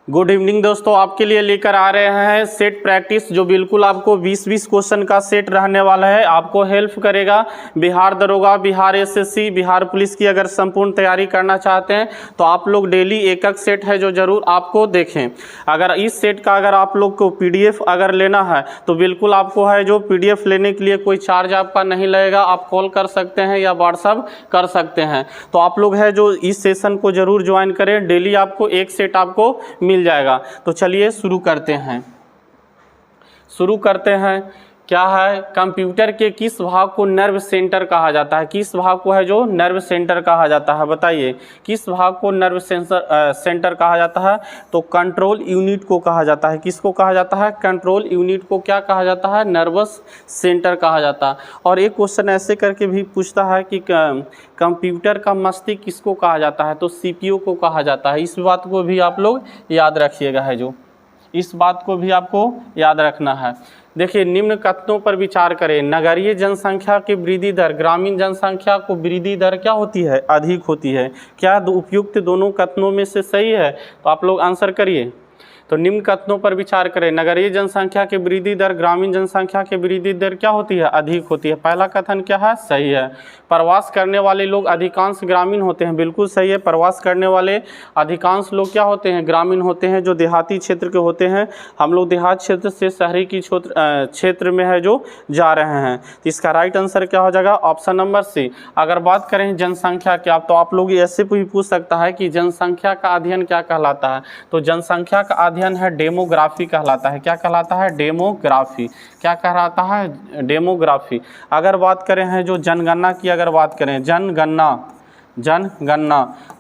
Good evening दोस्तों, आपके लिए लेकर आ रहे हैं सेट प्रैक्टिस जो बिल्कुल आपको 20-20 क्वेश्चन का सेट रहने वाला है। आपको हेल्प करेगा बिहार दरोगा, बिहार एसएससी, बिहार पुलिस की अगर संपूर्ण तैयारी करना चाहते हैं तो आप लोग डेली एक एक सेट है जो ज़रूर आपको देखें। अगर इस सेट का अगर आप लोग को पीडीएफ अगर लेना है तो बिल्कुल आपको है जो पीडीएफ लेने के लिए कोई चार्ज आपका नहीं लगेगा। आप कॉल कर सकते हैं या व्हाट्सअप कर सकते हैं। तो आप लोग है जो इस सेशन को ज़रूर ज्वाइन करें, डेली आपको एक सेट आपको मिल जाएगा। तो चलिए शुरू करते हैं। क्या है, कंप्यूटर के किस भाग को नर्व सेंटर कहा जाता है? किस भाग को है जो नर्व सेंटर कहा जाता है? बताइए किस भाग को नर्व सेंटर कहा जाता है? तो कंट्रोल यूनिट को कहा जाता है। किसको कहा जाता है? कंट्रोल यूनिट को क्या कहा जाता है? नर्वस सेंटर कहा जाता है। और एक क्वेश्चन ऐसे करके भी पूछता है कि कंप्यूटर का मस्तिष्क किसको कहा जाता है? तो सीपीयू को कहा जाता है। इस बात को भी आप लोग याद रखिएगा है जो, इस बात को भी आपको याद रखना है। देखिए, निम्न कथनों पर विचार करें। नगरीय जनसंख्या की वृद्धि दर ग्रामीण जनसंख्या को वृद्धि दर क्या होती है? अधिक होती है। क्या उपयुक्त दोनों कथनों में से सही है? तो आप लोग आंसर करिए। तो निम्न कथनों पर विचार करें। नगरीय जनसंख्या की वृद्धि दर ग्रामीण जनसंख्या की वृद्धि दर क्या होती है? अधिक होती है। पहला कथन क्या है? सही है। प्रवास करने वाले लोग अधिकांश ग्रामीण होते हैं। बिल्कुल सही है। प्रवास करने वाले अधिकांश लोग क्या होते हैं? ग्रामीण होते हैं, जो देहाती क्षेत्र के होते हैं। हम लोग देहात क्षेत्र से शहरी की क्षेत्र में है जो जा रहे हैं। तो इसका राइट आंसर क्या हो जाएगा? Option number C. अगर बात करें जनसंख्या क्या, तो आप लोग ऐसे भी पूछ सकता है कि जनसंख्या का अध्ययन क्या कहलाता है? तो जनसंख्या का अध्ययन है डेमोग्राफी कहलाता है। क्या कहलाता है? डेमोग्राफी। क्या कहलाता है? डेमोग्राफी। अगर बात करें हैं जो जनगणना की, अगर बात करें जनगणना,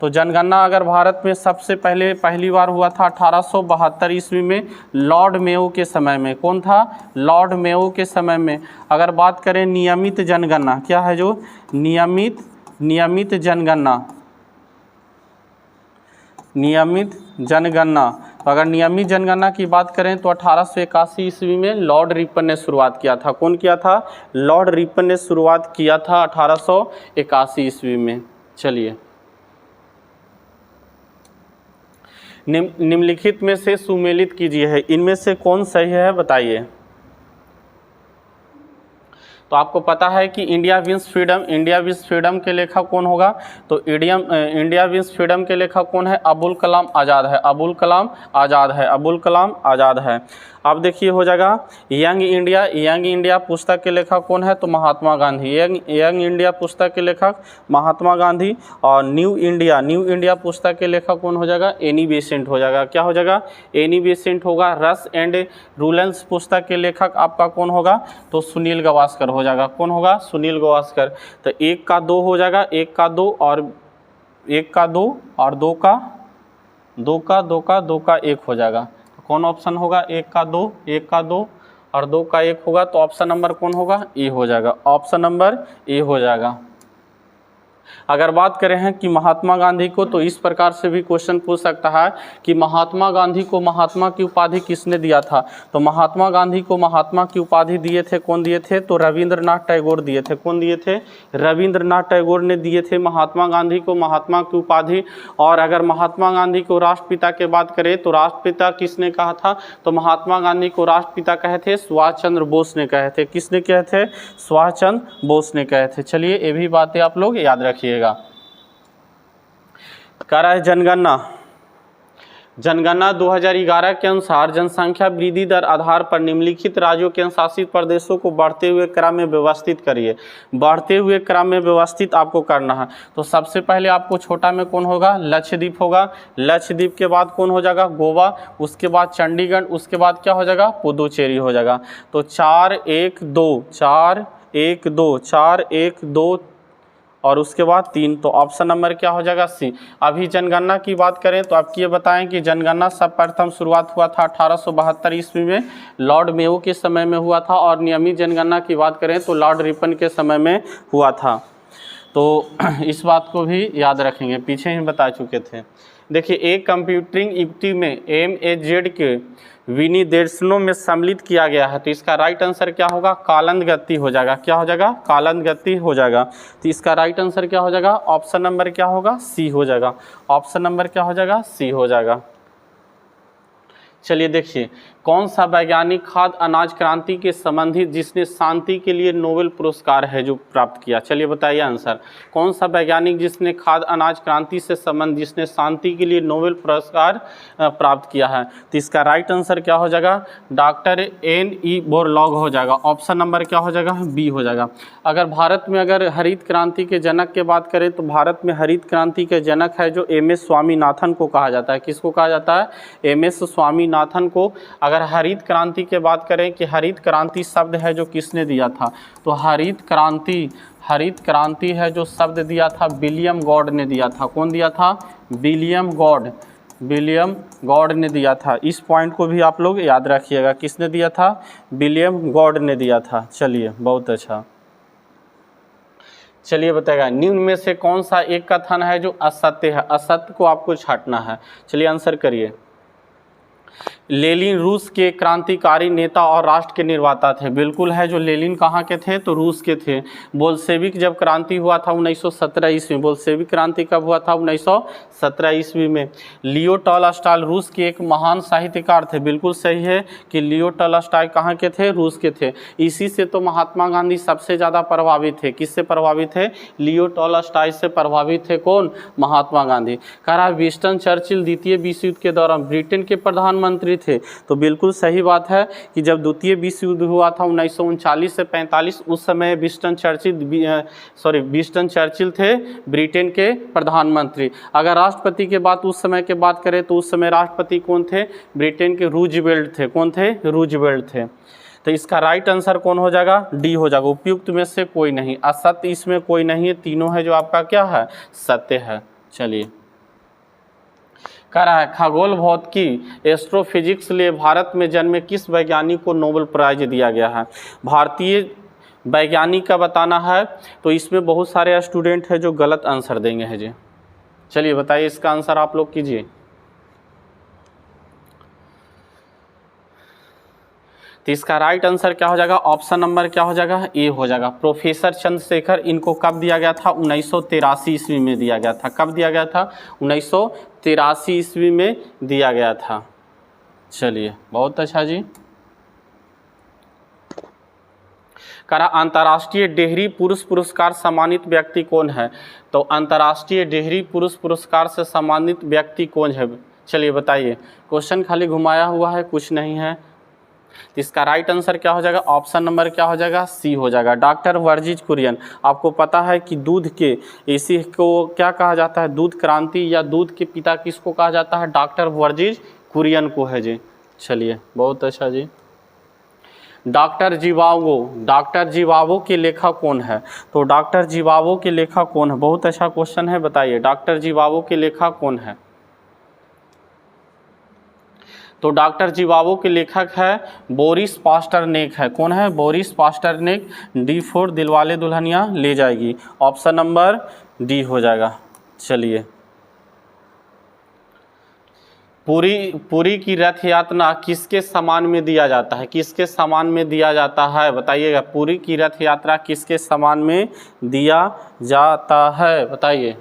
तो जनगणना अगर भारत में सबसे पहली बार हुआ था 1872 ईस्वी में, लॉर्ड मेयो के समय में। कौन था? लॉर्ड मेयो के समय में। अगर बात करें नियमित जनगणना, क्या है जो नियमित जनगणना, अगर नियमित जनगणना की बात करें तो 1881 ईस्वी में लॉर्ड रिपन ने शुरुआत किया था। कौन किया था? लॉर्ड रिपन ने शुरुआत किया था 1881 ईस्वी में। चलिए, निम्नलिखित में से सुमेलित कीजिए है, इनमें से कौन सही है बताइए। तो आपको पता है कि इंडिया विंस फ्रीडम के लेखक कौन होगा? तो इंडिया विंस फ्रीडम के लेखक कौन है? अबुल कलाम आज़ाद है। अब देखिए हो जाएगा यंग इंडिया पुस्तक के लेखक कौन है? तो महात्मा गांधी। यंग इंडिया पुस्तक के लेखक महात्मा गांधी। और न्यू इंडिया पुस्तक के लेखक कौन हो जाएगा? एनी बेसेंट हो जाएगा। क्या हो जाएगा? एनी बेसेंट होगा। रस एंड रूलेंस पुस्तक के लेखक आपका कौन होगा? तो सुनील गावस्कर हो जाएगा। कौन होगा? सुनील गावस्कर। तो 1 का 2 हो जाएगा, 1 का 2 और 1 का 2 और 2 का 1 हो जाएगा। तो कौन ऑप्शन होगा? 1 का 2 और 2 का 1 होगा। तो ऑप्शन नंबर कौन होगा? ए हो जाएगा। ऑप्शन नंबर ए हो जाएगा। अगर बात करें हैं कि महात्मा गांधी को, तो इस प्रकार से भी क्वेश्चन पूछ सकता है कि महात्मा गांधी को महात्मा की उपाधि किसने दिया था? तो महात्मा गांधी को महात्मा की उपाधि दिए थे, कौन दिए थे? तो रविंद्रनाथ टैगोर दिए थे। कौन दिए थे? रविंद्रनाथ टैगोर ने दिए थे महात्मा गांधी को महात्मा की उपाधि। और अगर महात्मा गांधी को राष्ट्रपिता की बात करें तो राष्ट्रपिता किसने कहा था? तो महात्मा गांधी को राष्ट्रपिता कहे थे सुभाष चंद्र बोस ने कहे थे। किसने कहे थे? सुभाष चंद्र बोस ने कहे थे। चलिए, ये भी बातें आप लोग याद रखिएगा। कह रहा है जनगणना 2011 के अनुसार जनसंख्या वृद्धि दर आधार पर निम्नलिखित राज्यों के शासित प्रदेशों को बढ़ते हुए क्रम में व्यवस्थित करिए। बढ़ते हुए क्रम में व्यवस्थित आपको करना है। तो सबसे पहले आपको छोटा में कौन होगा? लक्षद्वीप होगा। लक्षद्वीप के बाद कौन हो जाएगा? गोवा। उसके बाद चंडीगढ़। उसके बाद क्या हो जाएगा? पुदुचेरी हो जाएगा। तो 4-1-2 और उसके बाद 3। तो ऑप्शन नंबर क्या हो जाएगा? सी। अभी जनगणना की बात करें तो आपको ये बताएं कि जनगणना सर्वप्रथम शुरुआत हुआ था 1872 ईस्वी में, लॉर्ड मेयो के समय में हुआ था। और नियमित जनगणना की बात करें तो लॉर्ड रिपन के समय में हुआ था। तो इस बात को भी याद रखेंगे, पीछे ही बता चुके थे। देखिए, एक कंप्यूटरिंग युक्ति में MAZ के विनिर्देशनों में सम्मिलित किया गया है। तो इसका राइट आंसर क्या होगा? कालंद गति हो जाएगा। क्या हो जाएगा? कालंद गति हो जाएगा। तो इसका राइट आंसर क्या हो जाएगा? ऑप्शन नंबर क्या होगा? सी हो जाएगा। ऑप्शन नंबर क्या हो जाएगा? सी हो जाएगा। चलिए देखिए, कौन सा वैज्ञानिक खाद्य अनाज क्रांति के संबंधित जिसने शांति के लिए नोबेल पुरस्कार है जो प्राप्त किया, चलिए बताइए आंसर। कौन सा वैज्ञानिक जिसने खाद्य अनाज क्रांति से संबंध जिसने शांति के लिए नोबेल पुरस्कार प्राप्त किया है? तो इसका राइट आंसर क्या हो जाएगा? Doctor N.E. बोरलॉग हो जाएगा। ऑप्शन नंबर क्या हो जाएगा? बी हो जाएगा। अगर भारत में अगर हरित क्रांति के जनक की बात करें तो भारत में हरित क्रांति के जनक है जो M.S. स्वामीनाथन को कहा जाता है। किसको कहा जाता है? M.S. स्वामीनाथन को। अगर हरित क्रांति के बात करें कि हरित क्रांति शब्द है जो किसने दिया था, तो हरित क्रांति है जो शब्द दिया था विलियम गॉड ने दिया था। कौन दिया था? विलियम गॉड ने दिया था। इस पॉइंट को भी आप लोग याद रखिएगा, किसने दिया था? विलियम गॉड ने दिया था। चलिए बहुत अच्छा। चलिए बताएगा, निम्न में से कौन सा एक कथन है जो असत्य है? असत्य को आपको छांटना है। चलिए आंसर करिए। लेनिन रूस के क्रांतिकारी नेता और राष्ट्र के निर्माता थे। बिल्कुल है, जो लेनिन कहाँ के थे? तो रूस के थे। बोल्शेविक जब क्रांति हुआ था 1917 ईस्वी में। बोल्शेविक क्रांति कब हुआ था? 1917 ईस्वी में। लियो टॉलस्टॉय रूस के एक महान साहित्यकार थे। बिल्कुल सही है कि लियो टॉलस्टॉय कहाँ के थे? रूस के थे। इसी से तो महात्मा गांधी सबसे ज़्यादा प्रभावित थे। किससे प्रभावित थे? लियो टॉलस्टॉय से प्रभावित थे। कौन? महात्मा गांधी। कह रहा विंस्टन चर्चिल द्वितीय विश्व युद्ध के दौरान ब्रिटेन के प्रधानमंत्री थे। तो बिल्कुल सही बात है कि जब द्वितीय विश्व युद्ध हुआ था 1939 से 45, उस समय विंस्टन चर्चिल थे ब्रिटेन के प्रधानमंत्री। अगर राष्ट्रपति के बात उस समय के बात करें तो उस समय राष्ट्रपति कौन थे? ब्रिटेन के रूजवेल्ट थे। कौन थे? रूजवेल्ट थे। तो इसका राइट आंसर कौन हो जाएगा? डी हो जाएगा। उपयुक्त में से कोई नहीं, असत्य इसमें कोई नहीं है, तीनों है जो आपका क्या है? सत्य है। चलिए कह रहा है खगोल भौतिकी एस्ट्रोफिजिक्स लिए भारत में जन्मे किस वैज्ञानिक को नोबेल प्राइज दिया गया है? भारतीय वैज्ञानिक का बताना है, तो इसमें बहुत सारे स्टूडेंट हैं जो गलत आंसर देंगे हैं जी। चलिए बताइए, इसका आंसर आप लोग कीजिए। तो इसका राइट आंसर क्या हो जाएगा? ऑप्शन नंबर क्या हो जाएगा? ए हो जाएगा। प्रोफेसर चंद्रशेखर, इनको कब दिया गया था? 1983 ईस्वी में दिया गया था। कब दिया गया था? 1983 ईस्वी में दिया गया था। चलिए बहुत अच्छा जी। करा अंतर्राष्ट्रीय डेहरी पुरुष पुरस्कार सम्मानित व्यक्ति कौन है? तो अंतर्राष्ट्रीय डेहरी पुरुष पुरस्कार से सम्मानित व्यक्ति कौन है? चलिए बताइए। क्वेश्चन खाली घुमाया हुआ है, कुछ नहीं है। तो इसका राइट आंसर क्या हो जाएगा? ऑप्शन नंबर क्या हो जाएगा? सी हो जाएगा। डॉक्टर वर्जिज कुरियन। आपको पता है कि दूध के इसी को क्या कहा जाता है? दूध क्रांति या दूध के पिता किसको कहा जाता है? डॉक्टर वर्जिज कुरियन को है जी। चलिए बहुत अच्छा जी। डॉक्टर जीवावो के लेखक कौन है? तो डॉक्टर जीवावो के लेखक कौन है? बहुत अच्छा क्वेश्चन है, बताइए डॉक्टर जीवावो के लेखक कौन है? तो डॉक्टर जीवावो के लेखक है बोरिस पास्टरनेक है। कौन है? Boris Pasternak. D for Dilwale Dulhania Le Jayegi. Option number D हो जाएगा। चलिए पुरी की रथ यात्रा किसके सम्मान में दिया जाता है? किसके सम्मान में दिया जाता है? बताइएगा। पुरी की रथ यात्रा किसके सम्मान में दिया जाता है? बताइए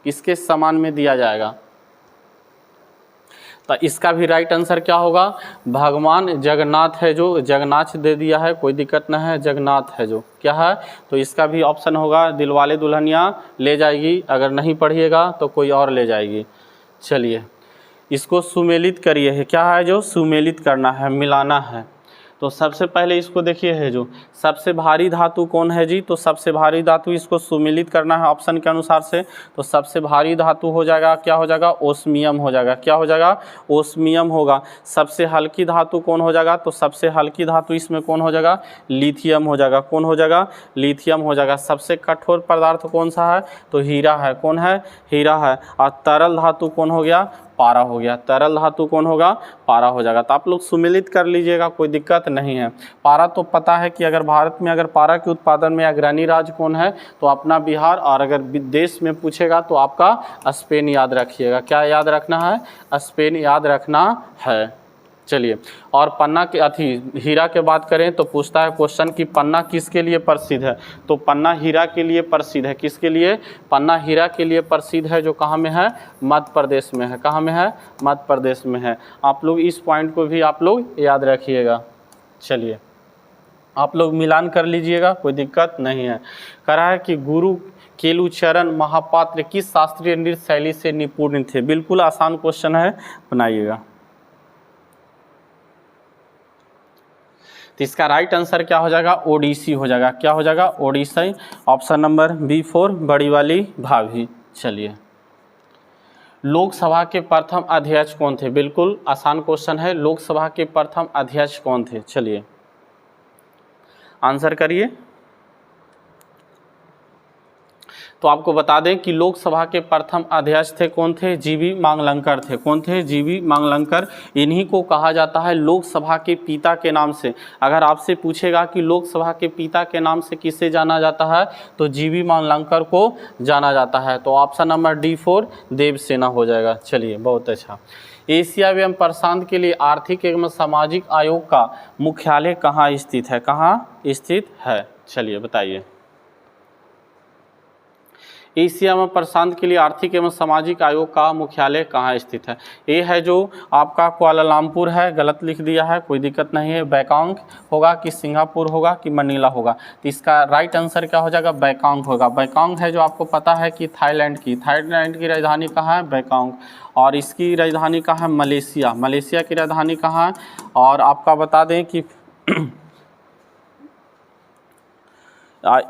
किसके सम्मान में दिया जाएगा? तो इसका भी राइट आंसर क्या होगा? भगवान जगन्नाथ है जो, जगन्नाथ दे दिया है, कोई दिक्कत नहीं है, जगन्नाथ है जो क्या है। तो इसका भी ऑप्शन होगा दिलवाले दुल्हनिया ले जाएगी। अगर नहीं पढ़िएगा तो कोई और ले जाएगी। चलिए इसको सुमेलित करिए है, क्या है जो सुमेलित करना है, मिलाना है। तो सबसे पहले इसको देखिए है जो सबसे भारी धातु कौन है जी? तो सबसे भारी धातु इसको सुमेलित करना है ऑप्शन के अनुसार से। तो सबसे भारी धातु हो जाएगा, क्या हो जाएगा? ओस्मियम हो जाएगा। क्या हो जाएगा? ओस्मियम होगा। सबसे हल्की धातु कौन हो जाएगा? तो सबसे हल्की धातु इसमें कौन हो जाएगा? लिथियम हो जाएगा। कौन हो जाएगा? लिथियम हो जाएगा। सबसे कठोर पदार्थ कौन सा है? तो हीरा है। कौन है? हीरा है। और तरल धातु कौन हो गया? पारा हो गया। तरल धातु कौन होगा? पारा हो जाएगा। तो आप लोग सुमेलित कर लीजिएगा, कोई दिक्कत नहीं है। पारा तो पता है कि अगर भारत में अगर पारा के उत्पादन में अग्रणी राज्य कौन है? तो अपना बिहार। और अगर देश में पूछेगा तो आपका स्पेन याद रखिएगा। क्या याद रखना है? स्पेन याद रखना है। चलिए, और पन्ना के हीरा के बात करें तो पूछता है क्वेश्चन कि पन्ना किसके लिए प्रसिद्ध है, तो पन्ना हीरा के लिए प्रसिद्ध है। किसके लिए? पन्ना हीरा के लिए प्रसिद्ध है, जो कहाँ में है? मध्य प्रदेश में है। कहाँ में है? मध्य प्रदेश में है। आप लोग इस पॉइंट को भी आप लोग याद रखिएगा। चलिए, आप लोग मिलान कर लीजिएगा, कोई दिक्कत नहीं है। कह रहा है कि गुरु केलुचरण महापात्र किस शास्त्रीय नृत्य शैली से निपुण थे। बिल्कुल आसान क्वेश्चन है, बनाइएगा। तो इसका राइट आंसर क्या हो जाएगा? ओडिसी हो जाएगा। क्या हो जाएगा? ओडिसी। ऑप्शन नंबर B4 बड़ी वाली भाभी। चलिए, लोकसभा के प्रथम अध्यक्ष कौन थे? बिल्कुल आसान क्वेश्चन है, लोकसभा के प्रथम अध्यक्ष कौन थे? चलिए आंसर करिए। तो आपको बता दें कि लोकसभा के प्रथम अध्यक्ष थे कौन थे? जीवी मांगलंकर थे। कौन थे? जीवी मांगलंकर। इन्हीं को कहा जाता है लोकसभा के पिता के नाम से। अगर आपसे पूछेगा कि लोकसभा के पिता के नाम से किसे जाना जाता है, तो जीवी मांगलंकर को जाना जाता है। तो ऑप्शन नंबर D4 देवसेना हो जाएगा। चलिए, बहुत अच्छा। एशिया एवं प्रशांत के लिए आर्थिक एवं सामाजिक आयोग का मुख्यालय कहाँ स्थित है? कहाँ स्थित है? चलिए बताइए। एशिया में प्रशांत के लिए आर्थिक एवं सामाजिक आयोग का मुख्यालय कहाँ स्थित है? ये है जो आपका कुआलालंपुर है, गलत लिख दिया है, कोई दिक्कत नहीं है। बैंकॉक होगा कि सिंगापुर होगा कि मनीला होगा? तो इसका राइट आंसर क्या हो जाएगा? बैंकॉक होगा। बैंकॉक है जो आपको पता है कि थाईलैंड की राजधानी कहाँ है? बैंकॉक। और इसकी राजधानी कहाँ है? मलेशिया। मलेशिया की राजधानी कहाँ है? और आपका बता दें कि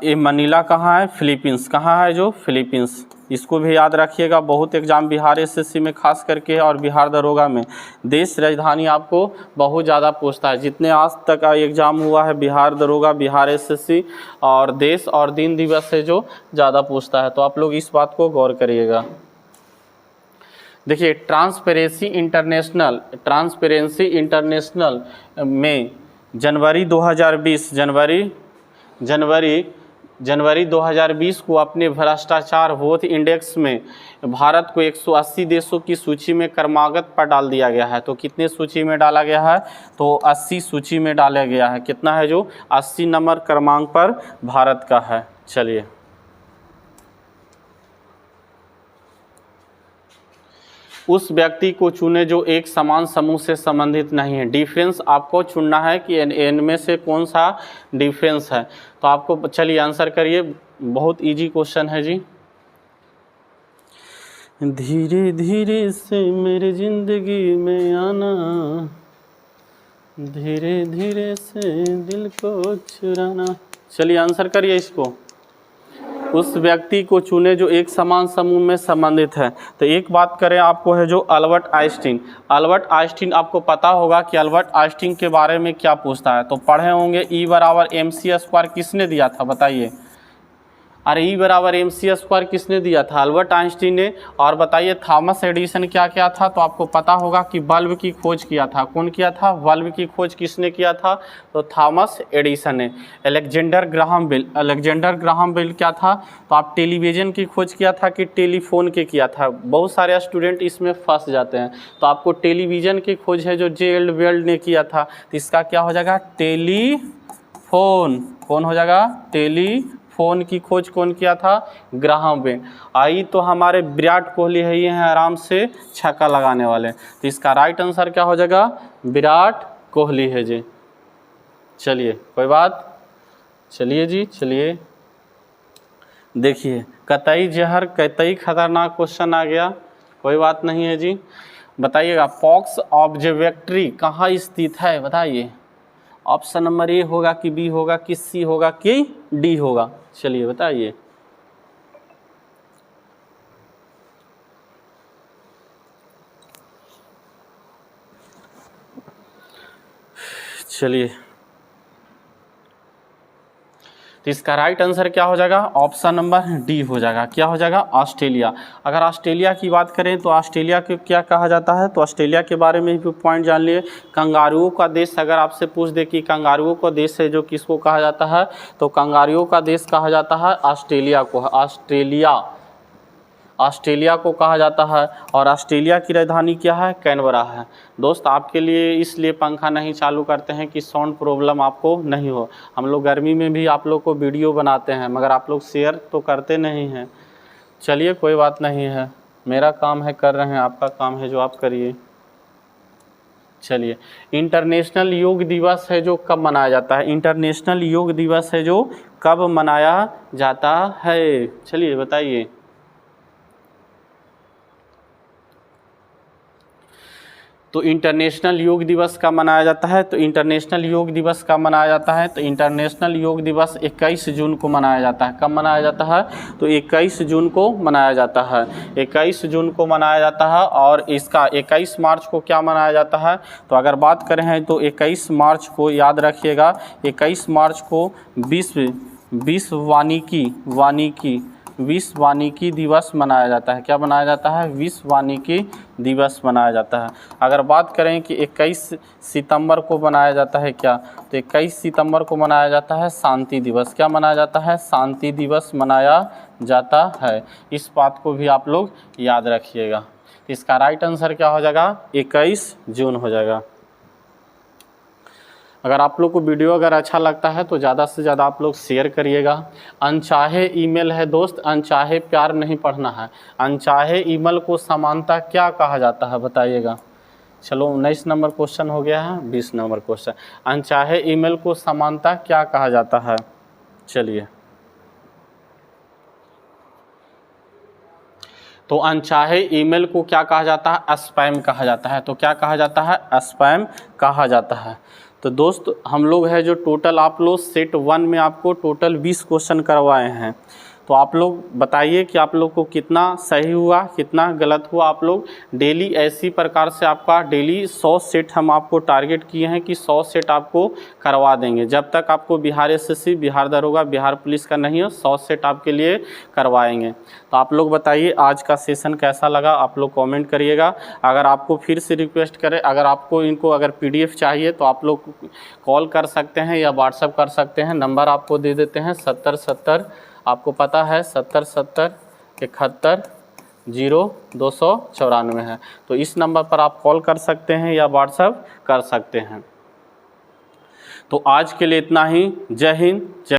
ये मनीला कहाँ है? फिलीपींस। कहाँ है? जो फिलीपींस। इसको भी याद रखिएगा, बहुत एग्जाम बिहार एसएससी में खास करके और बिहार दरोगा में देश राजधानी आपको बहुत ज़्यादा पूछता है। जितने आज तक एग्जाम हुआ है बिहार दरोगा, बिहार एसएससी और देश और दिन दिवस से जो ज़्यादा पूछता है, तो आप लोग इस बात को गौर करिएगा। देखिए, ट्रांसपेरेंसी इंटरनेशनल में जनवरी 2020 को अपने भ्रष्टाचार वोट इंडेक्स में भारत को 180 देशों की सूची में क्रमागत पर डाल दिया गया है। तो कितने सूची में डाला गया है? तो 80 सूची में डाला गया है। कितना है? जो 80 नंबर क्रमांक पर भारत का है। चलिए, उस व्यक्ति को चुने जो एक समान समूह से संबंधित नहीं है। डिफरेंस आपको चुनना है कि इनमें से कौन सा डिफरेंस है। तो आपको, चलिए आंसर करिए, बहुत इजी क्वेश्चन है जी। धीरे धीरे से मेरी जिंदगी में आना, धीरे धीरे से दिल को चुराना। चलिए आंसर करिए इसको। उस व्यक्ति को चुने जो एक समान समूह में संबंधित है। तो एक बात करें, आपको है जो अल्बर्ट आइंस्टीन। अल्बर्ट आइंस्टीन, आपको पता होगा कि अल्बर्ट आइंस्टीन के बारे में क्या पूछता है। तो पढ़े होंगे E=mc² किसने दिया था? बताइए। अरे E=mc² किसने दिया था? अल्बर्ट आइंस्टीन ने। और बताइए थॉमस एडिसन क्या क्या था? तो आपको पता होगा कि बल्ब की खोज किया था। कौन किया था? बल्ब की खोज किसने किया था? तो थॉमस एडिसन ने। अलेक्जेंडर ग्राहम बेल क्या था? तो आप टेलीविज़न की खोज किया था कि टेलीफोन के किया था? बहुत सारे स्टूडेंट इसमें फंस जाते हैं। तो आपको टेलीविज़न की खोज है जो J.L. वेल्ड ने किया था। तो इसका क्या हो जाएगा? टेलीफोन। कौन हो जाएगा? टेलीफोन की खोज कौन किया था? Graham bell. आई तो हमारे विराट कोहली है, ये हैं आराम से छक्का लगाने वाले। तो इसका राइट आंसर क्या हो जाएगा? विराट कोहली है जी। चलिए कोई बात, चलिए जी, चलिए देखिए, कतई जहर कतई खतरनाक क्वेश्चन आ गया, कोई बात नहीं है जी। बताइएगा, पॉक्स ऑब्जर्वेटरी कहाँ स्थित है? बताइए। ऑप्शन नंबर A होगा कि B होगा कि C होगा कि D होगा? चलिए बताइए। चलिए, तो इसका राइट आंसर क्या हो जाएगा? ऑप्शन नंबर D हो जाएगा। क्या हो जाएगा? ऑस्ट्रेलिया। अगर ऑस्ट्रेलिया की बात करें तो ऑस्ट्रेलिया को क्या कहा जाता है? तो ऑस्ट्रेलिया के बारे में भी पॉइंट जान लिए। कंगारुओं का देश, अगर आपसे पूछ दे कि कंगारुओं का देश है जो किसको कहा जाता है, तो कंगारुओं का देश कहा जाता है ऑस्ट्रेलिया को। ऑस्ट्रेलिया को कहा जाता है और ऑस्ट्रेलिया की राजधानी क्या है, कैनबरा है। दोस्त आपके लिए इसलिए पंखा नहीं चालू करते हैं कि साउंड प्रॉब्लम आपको नहीं हो। हम लोग गर्मी में भी आप लोग को वीडियो बनाते हैं मगर आप लोग शेयर तो करते नहीं हैं। चलिए कोई बात नहीं है, मेरा काम है कर रहे हैं, आपका काम है जो आप करिए। चलिए, इंटरनेशनल योग दिवस है जो कब मनाया जाता है, इंटरनेशनल योग दिवस है जो कब मनाया जाता है, चलिए बताइए। तो इंटरनेशनल योग दिवस का मनाया जाता है, तो इंटरनेशनल योग दिवस का मनाया जाता है, तो इंटरनेशनल योग दिवस 21 जून को मनाया जाता है। कब मनाया जाता है, तो 21 जून को मनाया जाता है, 21 जून को मनाया जाता है। और इसका 21 मार्च को क्या मनाया जाता है, तो अगर बात करें तो 21 मार्च को याद रखिएगा, 21 मार्च को विश्व वानिकी दिवस मनाया जाता है। क्या मनाया जाता है, विश्व वानिकी दिवस मनाया जाता है। अगर बात करें कि 21 सितंबर को मनाया जाता है क्या, तो 21 सितंबर को मनाया जाता है शांति दिवस। क्या मनाया जाता है, शांति दिवस मनाया जाता है। इस बात को भी आप लोग याद रखिएगा। इसका राइट आंसर क्या हो जाएगा, 21 जून हो जाएगा। अगर आप लोग को वीडियो अगर अच्छा लगता है तो ज़्यादा से ज़्यादा आप लोग शेयर करिएगा। अनचाहे ईमेल है दोस्त, अनचाहे प्यार नहीं पढ़ना है। अनचाहे ईमेल को समानता क्या कहा जाता है बताइएगा। चलो 19 नंबर क्वेश्चन हो गया है, 20 नंबर क्वेश्चन। अनचाहे ईमेल को समानता क्या कहा जाता है, चलिए। तो अनचाहे ईमेल को क्या कहा जाता है, स्पैम कहा जाता है। तो क्या कहा जाता है, स्पैम कहा जाता है। तो दोस्त हम लोग है जो टोटल आप लोग सेट 1 में आपको टोटल 20 क्वेश्चन करवाए हैं। तो आप लोग बताइए कि आप लोग को कितना सही हुआ, कितना गलत हुआ। आप लोग डेली ऐसी प्रकार से आपका डेली 100 सेट हम आपको टारगेट किए हैं कि 100 सेट आपको करवा देंगे। जब तक आपको बिहार एसएससी, बिहार दरोगा, बिहार पुलिस का नहीं हो, 100 सेट आपके लिए करवाएंगे। तो आप लोग बताइए आज का सेशन कैसा लगा, आप लोग कमेंट करिएगा। अगर आपको फिर से रिक्वेस्ट करें, अगर आपको इनको अगर PDF चाहिए तो आप लोग कॉल कर सकते हैं या व्हाट्सअप कर सकते हैं। नंबर आपको दे देते हैं 7070, आपको पता है 7070 71 0294 है। तो इस नंबर पर आप कॉल कर सकते हैं या व्हाट्सएप कर सकते हैं। तो आज के लिए इतना ही। जय हिंद, जय